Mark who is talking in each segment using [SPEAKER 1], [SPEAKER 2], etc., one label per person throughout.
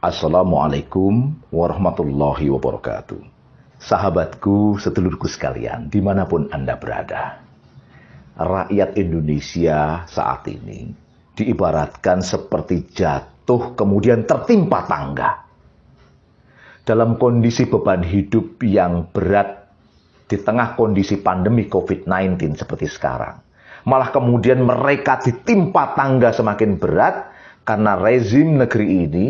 [SPEAKER 1] Assalamualaikum warahmatullahi wabarakatuh. Sahabatku, sedulurku sekalian, dimanapun Anda berada. Rakyat Indonesia saat ini diibaratkan seperti jatuh kemudian tertimpa tangga. Dalam kondisi beban hidup yang berat di tengah kondisi pandemi COVID-19 seperti sekarang. Malah kemudian mereka ditimpa tangga semakin berat karena rezim negeri ini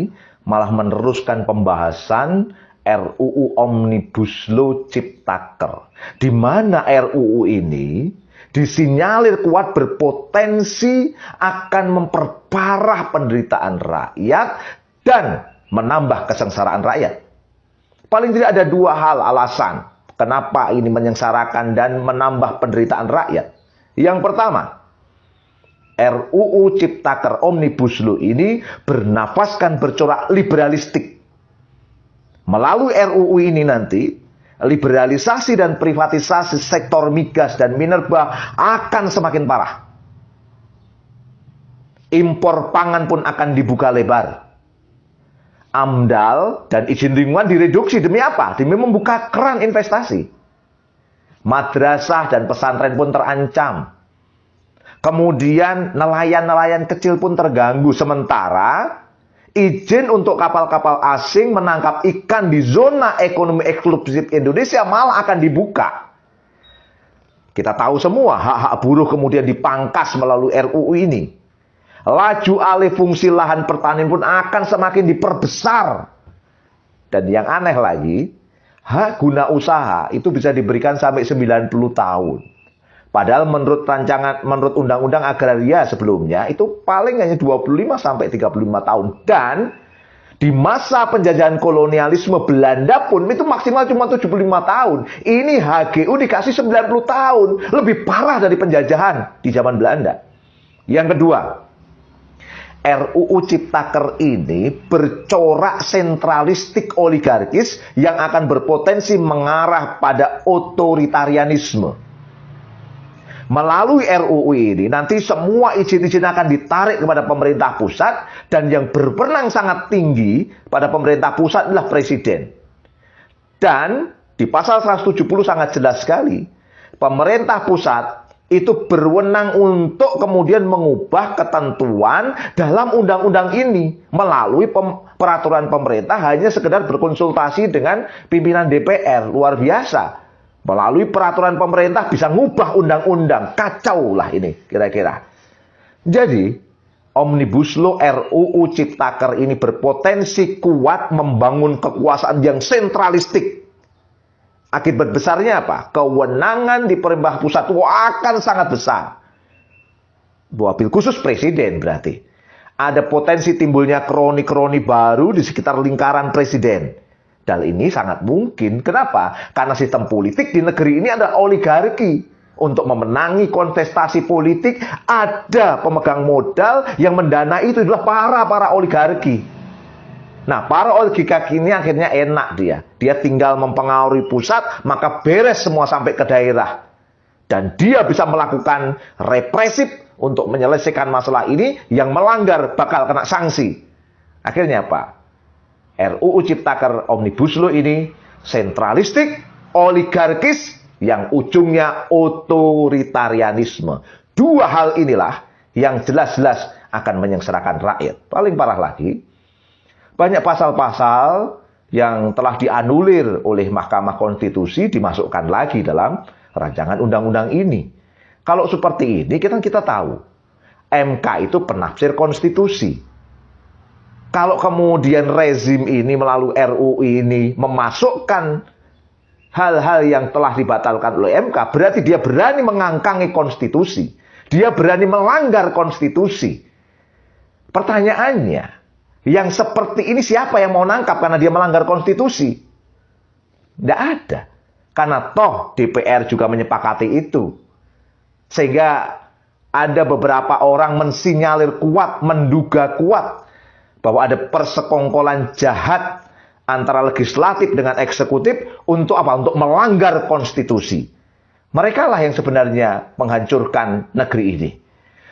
[SPEAKER 1] malah meneruskan pembahasan RUU Omnibus Law Ciptaker. Di mana RUU ini disinyalir kuat berpotensi akan memperparah penderitaan rakyat dan menambah kesengsaraan rakyat. Paling tidak ada dua hal alasan kenapa ini menyengsarakan dan menambah penderitaan rakyat. Yang pertama, RUU Ciptaker Omnibus Law ini bernafaskan bercorak liberalistik. Melalui RUU ini nanti, liberalisasi dan privatisasi sektor migas dan minerba akan semakin parah. Impor pangan pun akan dibuka lebar. AMDAL dan izin lingkungan direduksi demi apa? Demi membuka keran investasi. Madrasah dan pesantren pun terancam. Kemudian nelayan-nelayan kecil pun terganggu. Sementara izin untuk kapal-kapal asing menangkap ikan di zona ekonomi eksklusif Indonesia malah akan dibuka. Kita tahu semua hak-hak buruh kemudian dipangkas melalui RUU ini. Laju alih fungsi lahan pertanian pun akan semakin diperbesar. Dan yang aneh lagi, hak guna usaha itu bisa diberikan sampai 90 tahun. Padahal menurut undang-undang agraria sebelumnya itu paling hanya 25 sampai 35 tahun. Dan di masa penjajahan kolonialisme Belanda pun itu maksimal cuma 75 tahun. Ini HGU dikasih 90 tahun. Lebih parah dari penjajahan di zaman Belanda. Yang kedua, RUU Ciptaker ini bercorak sentralistik oligarkis yang akan berpotensi mengarah pada otoritarianisme. Melalui RUU ini, nanti semua izin-izin akan ditarik kepada pemerintah pusat dan yang berwenang sangat tinggi pada pemerintah pusat adalah presiden. Dan di pasal 170 sangat jelas sekali, pemerintah pusat itu berwenang untuk kemudian mengubah ketentuan dalam undang-undang ini melalui peraturan pemerintah hanya sekedar berkonsultasi dengan pimpinan DPR. Luar biasa. Melalui peraturan pemerintah bisa ngubah undang-undang. Kacau lah ini kira-kira. Jadi Omnibus Law RUU Ciptaker ini berpotensi kuat membangun kekuasaan yang sentralistik. Akibat besarnya apa? Kewenangan di pemerintah pusat itu akan sangat besar. Wabil khusus presiden berarti. Ada potensi timbulnya kroni-kroni baru di sekitar lingkaran presiden. Dan ini sangat mungkin. Kenapa? Karena sistem politik di negeri ini adalah oligarki. Untuk memenangi kontestasi politik, ada pemegang modal yang mendanai itu adalah para oligarki. Nah, para oligarki ini akhirnya enak dia. Dia tinggal mempengaruhi pusat, maka beres semua sampai ke daerah. Dan dia bisa melakukan represif untuk menyelesaikan masalah ini, yang melanggar bakal kena sanksi. Akhirnya apa? RUU Ciptaker Omnibus Law ini sentralistik, oligarkis, yang ujungnya otoritarianisme. Dua hal inilah yang jelas-jelas akan menyengsarakan rakyat. Paling parah lagi, banyak pasal-pasal yang telah dianulir oleh Mahkamah Konstitusi dimasukkan lagi dalam rancangan undang-undang ini. Kalau seperti ini kita tahu, MK itu penafsir konstitusi. Kalau kemudian rezim ini melalui RUU ini memasukkan hal-hal yang telah dibatalkan oleh MK, berarti dia berani mengangkangi konstitusi. Dia berani melanggar konstitusi. Pertanyaannya, yang seperti ini siapa yang mau nangkap karena dia melanggar konstitusi? Tidak ada. Karena toh DPR juga menyepakati itu. Sehingga ada beberapa orang mensinyalir kuat, menduga kuat bahwa ada persekongkolan jahat antara legislatif dengan eksekutif untuk apa? Untuk melanggar konstitusi. Mereka lah yang sebenarnya menghancurkan negeri ini.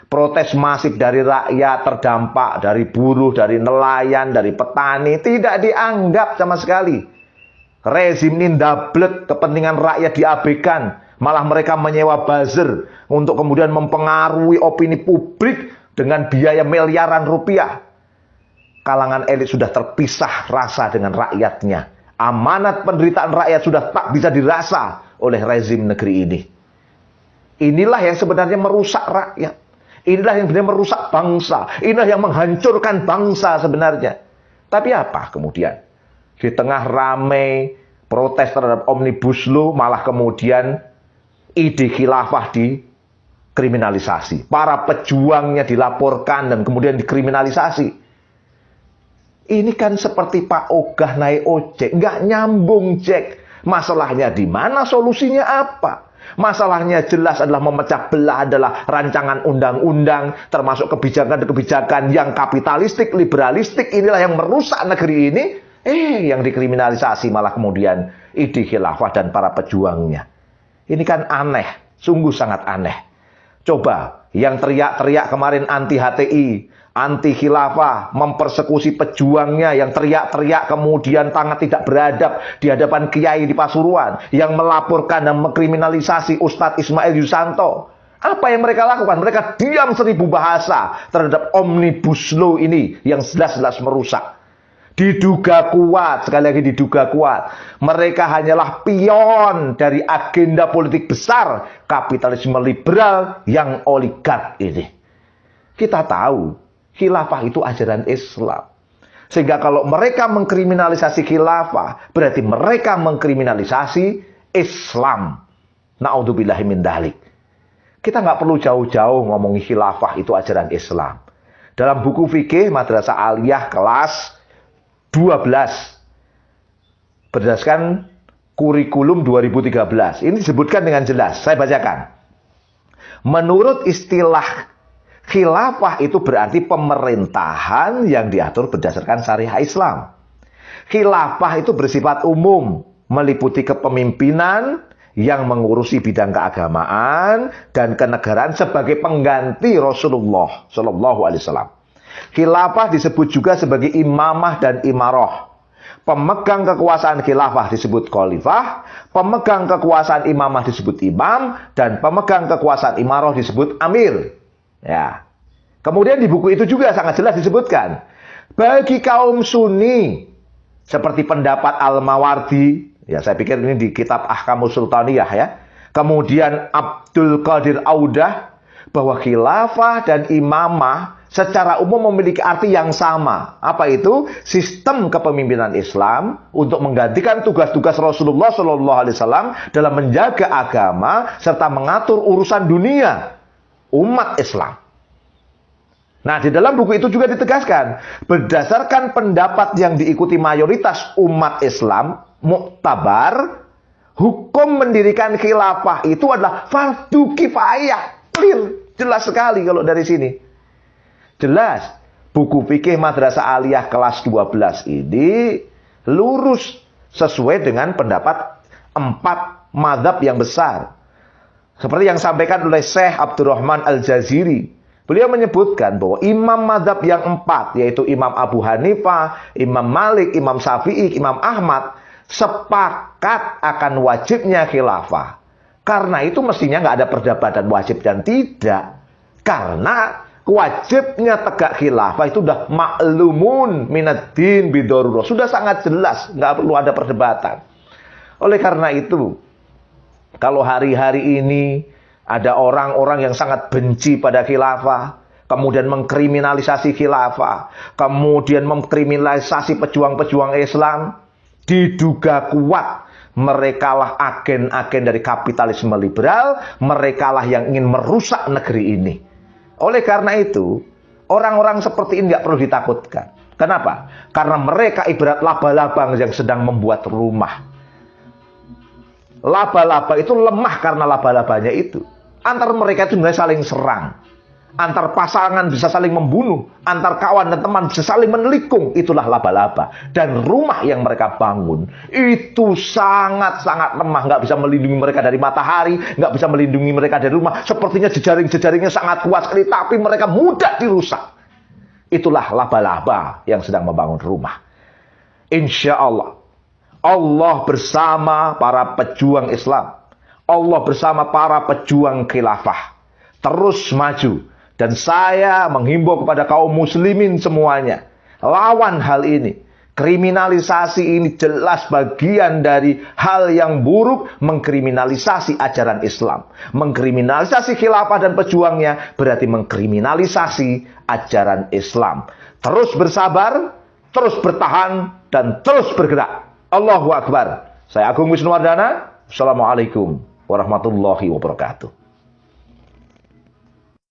[SPEAKER 1] Protes masif dari rakyat terdampak, dari buruh, dari nelayan, dari petani, tidak dianggap sama sekali. Rezim ini ndablek, kepentingan rakyat diabaikan. Malah mereka menyewa buzzer untuk kemudian mempengaruhi opini publik dengan biaya miliaran rupiah. Kalangan elit sudah terpisah rasa dengan rakyatnya. Amanat penderitaan rakyat sudah tak bisa dirasa oleh rezim negeri ini. Inilah yang sebenarnya merusak rakyat. Inilah yang benar merusak bangsa. Inilah yang menghancurkan bangsa sebenarnya. Tapi apa kemudian? Di tengah ramai protes terhadap Omnibus Law, malah kemudian ide khilafah dikriminalisasi. Para pejuangnya dilaporkan dan kemudian dikriminalisasi. Ini kan seperti Pak Ogah naik ojek. Nggak nyambung, Jack. Masalahnya di mana? Solusinya apa? Masalahnya jelas adalah memecah belah, adalah rancangan undang-undang, termasuk kebijakan-kebijakan yang kapitalistik, liberalistik. Inilah yang merusak negeri ini. Yang dikriminalisasi malah kemudian ide khilafah dan para pejuangnya. Ini kan aneh, sungguh sangat aneh. Coba, yang teriak-teriak kemarin anti HTI, anti khilafah, mempersekusi pejuangnya, yang teriak-teriak kemudian sangat tidak beradab di hadapan kiai di Pasuruan, yang melaporkan dan mengkriminalisasi Ustadz Ismail Yusanto. Apa yang mereka lakukan? Mereka diam 1000 bahasa terhadap Omnibus Law ini yang jelas-jelas merusak. Diduga kuat, sekali lagi diduga kuat. Mereka hanyalah pion dari agenda politik besar kapitalisme liberal yang oligark ini. Kita tahu khilafah itu ajaran Islam. Sehingga kalau mereka mengkriminalisasi khilafah, berarti mereka mengkriminalisasi Islam. Na'udzubillahi min dzalik. Kita nggak perlu jauh-jauh ngomongin khilafah itu ajaran Islam. Dalam buku fikih Madrasah Aliyah kelas 12 berdasarkan kurikulum 2013. Ini disebutkan dengan jelas. Saya bacakan. Menurut istilah khilafah itu berarti pemerintahan yang diatur berdasarkan syariah Islam. Khilafah itu bersifat umum, meliputi kepemimpinan yang mengurusi bidang keagamaan dan kenegaraan sebagai pengganti Rasulullah Shallallahu Alaihi Wasallam. Khilafah disebut juga sebagai imamah dan imarah. Pemegang kekuasaan khilafah disebut khalifah, pemegang kekuasaan imamah disebut imam, dan pemegang kekuasaan imarah disebut amir. Ya. Kemudian di buku itu juga sangat jelas disebutkan, bagi kaum Sunni seperti pendapat Al-Mawardi, ya saya pikir ini di kitab Ahkamus Sultaniyah ya. Kemudian Abdul Qadir Audah, bahwa khilafah dan imamah secara umum memiliki arti yang sama. Apa itu? Sistem kepemimpinan Islam untuk menggantikan tugas-tugas Rasulullah Shallallahu Alaihi Wasallam dalam menjaga agama serta mengatur urusan dunia umat Islam. Nah, di dalam buku itu juga ditegaskan, berdasarkan pendapat yang diikuti mayoritas umat Islam, muktabar, hukum mendirikan khilafah itu adalah fardu kifayah. Clear, jelas sekali kalau dari sini. Jelas, buku fikih Madrasah Aliyah kelas 12 ini lurus sesuai dengan pendapat 4 mazhab yang besar. Seperti yang disampaikan oleh Syekh Abdurrahman Al-Jaziri. Beliau menyebutkan bahwa imam mazhab yang 4, yaitu Imam Abu Hanifah, Imam Malik, Imam Syafi'i, Imam Ahmad, sepakat akan wajibnya khilafah. Karena itu mestinya nggak ada perdebatan wajib dan tidak. Karena wajibnya tegak khilafah itu sudah ma'lumun minaddin bidharurah. Sudah sangat jelas, nggak perlu ada perdebatan. Oleh karena itu, kalau hari-hari ini ada orang-orang yang sangat benci pada khilafah, kemudian mengkriminalisasi khilafah, kemudian mengkriminalisasi pejuang-pejuang Islam, diduga kuat merekalah agen-agen dari kapitalisme liberal, merekalah yang ingin merusak negeri ini. Oleh karena itu, orang-orang seperti ini nggak perlu ditakutkan. Kenapa? Karena mereka ibarat laba-laba yang sedang membuat rumah. Laba-laba itu lemah karena laba-labanya itu. Antar mereka itu sebenarnya saling serang. Antar pasangan bisa saling membunuh, antar kawan dan teman bisa saling menelikung. Itulah laba-laba. Dan rumah yang mereka bangun itu sangat-sangat lemah, nggak bisa melindungi mereka dari matahari, nggak bisa melindungi mereka dari rumah. Sepertinya jejaring-jejaringnya sangat kuat sekali, tapi mereka mudah dirusak. Itulah laba-laba yang sedang membangun rumah. Insya Allah, Allah bersama para pejuang Islam, Allah bersama para pejuang khilafah, terus maju. Dan saya menghimbau kepada kaum muslimin semuanya, lawan hal ini. Kriminalisasi ini jelas bagian dari hal yang buruk, mengkriminalisasi ajaran Islam. Mengkriminalisasi khilafah dan pejuangnya berarti mengkriminalisasi ajaran Islam. Terus bersabar, terus bertahan, dan terus bergerak. Allahu Akbar. Saya Agung Wisnuwardana. Assalamualaikum warahmatullahi wabarakatuh.